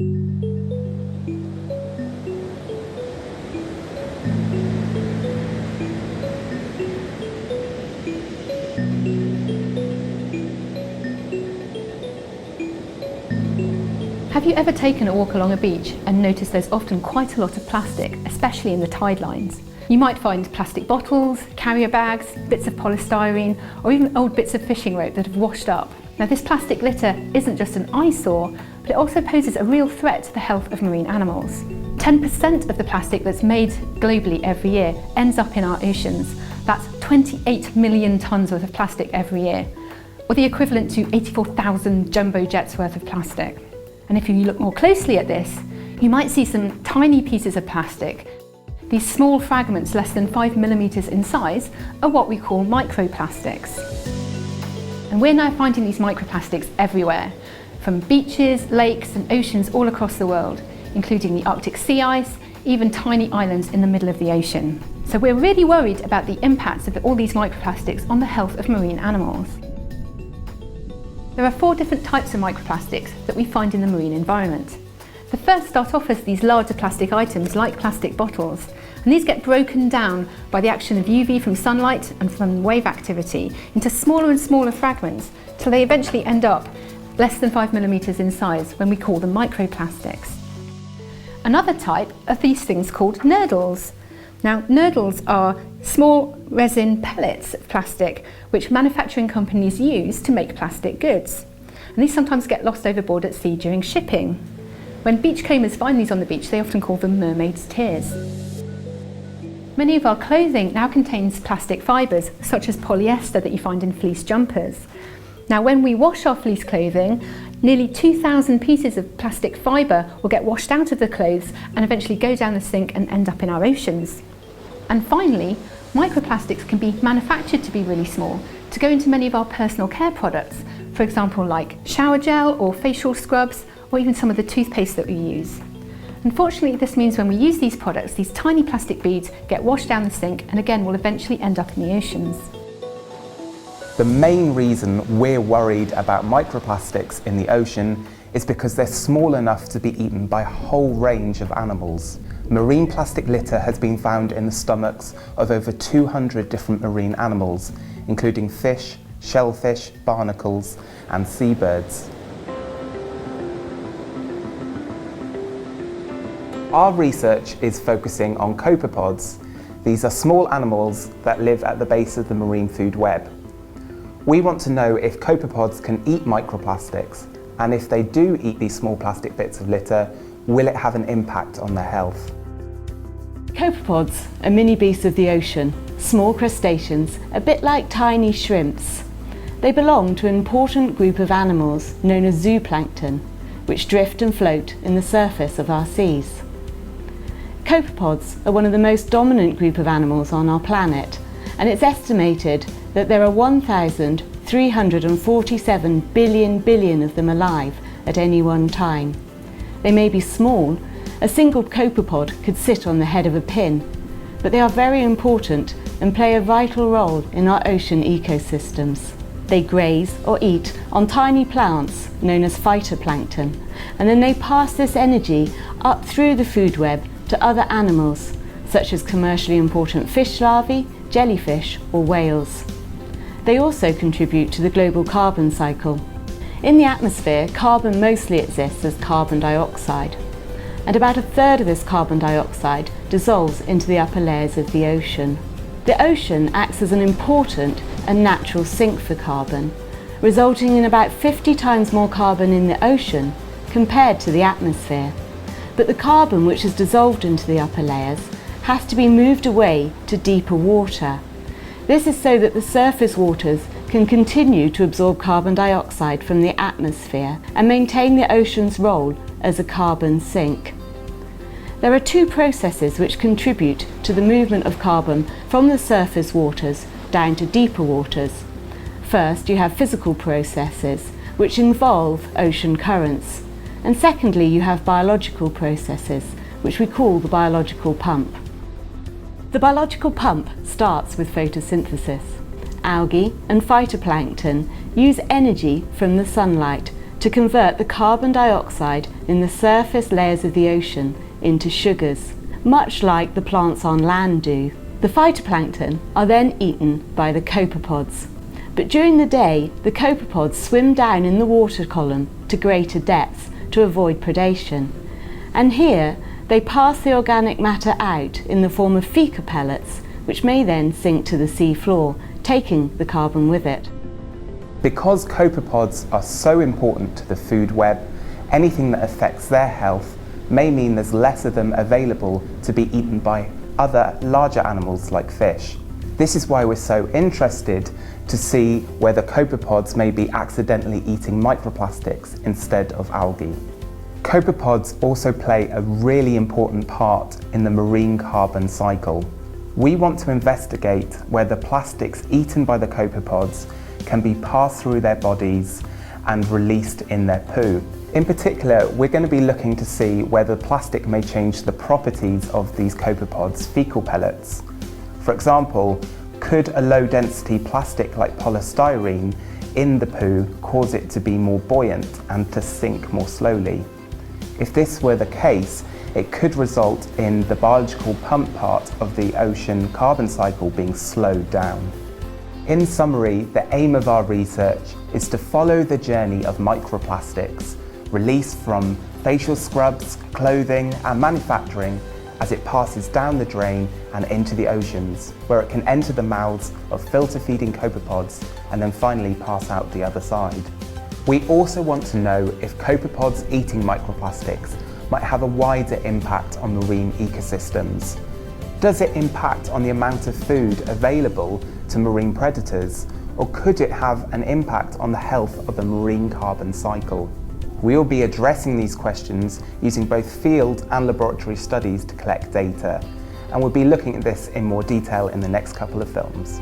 Have you ever taken a walk along a beach and noticed there's often quite a lot of plastic, especially in the tide lines? You might find plastic bottles, carrier bags, bits of polystyrene, or even old bits of fishing rope that have washed up. Now, this plastic litter isn't just an eyesore, but it also poses a real threat to the health of marine animals. 10% of the plastic that's made globally every year ends up in our oceans. That's 28 million tonnes worth of plastic every year, or the equivalent to 84,000 jumbo jets worth of plastic. And if you look more closely at this, you might see some tiny pieces of plastic. These small fragments, less than 5 millimeters in size, are what we call microplastics. And we're now finding these microplastics everywhere, from beaches, lakes and oceans all across the world, including the Arctic sea ice, even tiny islands in the middle of the ocean. So we're really worried about the impacts of all these microplastics on the health of marine animals. There are 4 different types of microplastics that we find in the marine environment. The first start off as these larger plastic items like plastic bottles, and these get broken down by the action of UV from sunlight and from wave activity into smaller and smaller fragments till they eventually end up less than 5 millimeters in size, when we call them microplastics. Another type are these things called nurdles. Now, nurdles are small resin pellets of plastic which manufacturing companies use to make plastic goods. And these sometimes get lost overboard at sea during shipping. When beachcombers find these on the beach, they often call them mermaid's tears. Many of our clothing now contains plastic fibres, such as polyester that you find in fleece jumpers. Now, when we wash our fleece clothing, nearly 2,000 pieces of plastic fibre will get washed out of the clothes and eventually go down the sink and end up in our oceans. And finally, microplastics can be manufactured to be really small, to go into many of our personal care products, for example like shower gel or facial scrubs, or even some of the toothpaste that we use. Unfortunately, this means when we use these products, these tiny plastic beads get washed down the sink and again will eventually end up in the oceans. The main reason we're worried about microplastics in the ocean is because they're small enough to be eaten by a whole range of animals. Marine plastic litter has been found in the stomachs of over 200 different marine animals, including fish, shellfish, barnacles, and seabirds. Our research is focusing on copepods. These are small animals that live at the base of the marine food web. We want to know if copepods can eat microplastics, and if they do eat these small plastic bits of litter, will it have an impact on their health? Copepods are mini beasts of the ocean, small crustaceans, a bit like tiny shrimps. They belong to an important group of animals known as zooplankton, which drift and float in the surface of our seas. Copepods are one of the most dominant group of animals on our planet, and it's estimated that there are 1,347 billion of them alive at any one time. They may be small. A single copepod could sit on the head of a pin, but they are very important and play a vital role in our ocean ecosystems. They graze or eat on tiny plants known as phytoplankton, and then they pass this energy up through the food web to other animals, such as commercially important fish larvae, jellyfish or whales. They also contribute to the global carbon cycle. In the atmosphere, carbon mostly exists as carbon dioxide, and about a third of this carbon dioxide dissolves into the upper layers of the ocean. The ocean acts as an important and natural sink for carbon, resulting in about 50 times more carbon in the ocean compared to the atmosphere. But the carbon which is dissolved into the upper layers has to be moved away to deeper water. This is so that the surface waters can continue to absorb carbon dioxide from the atmosphere and maintain the ocean's role as a carbon sink. There are 2 processes which contribute to the movement of carbon from the surface waters down to deeper waters. First, you have physical processes which involve ocean currents, and secondly you have biological processes which we call the biological pump. The biological pump starts with photosynthesis. Algae and phytoplankton use energy from the sunlight to convert the carbon dioxide in the surface layers of the ocean into sugars, much like the plants on land do. The phytoplankton are then eaten by the copepods. But during the day, the copepods swim down in the water column to greater depths to avoid predation. And here, they pass the organic matter out in the form of fecal pellets, which may then sink to the sea floor, taking the carbon with it. Because copepods are so important to the food web, anything that affects their health may mean there's less of them available to be eaten by other larger animals like fish. This is why we're so interested to see whether copepods may be accidentally eating microplastics instead of algae. Copepods also play a really important part in the marine carbon cycle. We want to investigate whether plastics eaten by the copepods can be passed through their bodies and released in their poo. In particular, we're going to be looking to see whether plastic may change the properties of these copepods' fecal pellets. For example, could a low-density plastic like polystyrene in the poo cause it to be more buoyant and to sink more slowly? If this were the case, it could result in the biological pump part of the ocean carbon cycle being slowed down. In summary, the aim of our research is to follow the journey of microplastics released from facial scrubs, clothing and manufacturing as it passes down the drain and into the oceans, where it can enter the mouths of filter-feeding copepods and then finally pass out the other side. We also want to know if copepods eating microplastics might have a wider impact on marine ecosystems. Does it impact on the amount of food available to marine predators, or could it have an impact on the health of the marine carbon cycle? We will be addressing these questions using both field and laboratory studies to collect data, and we'll be looking at this in more detail in the next couple of films.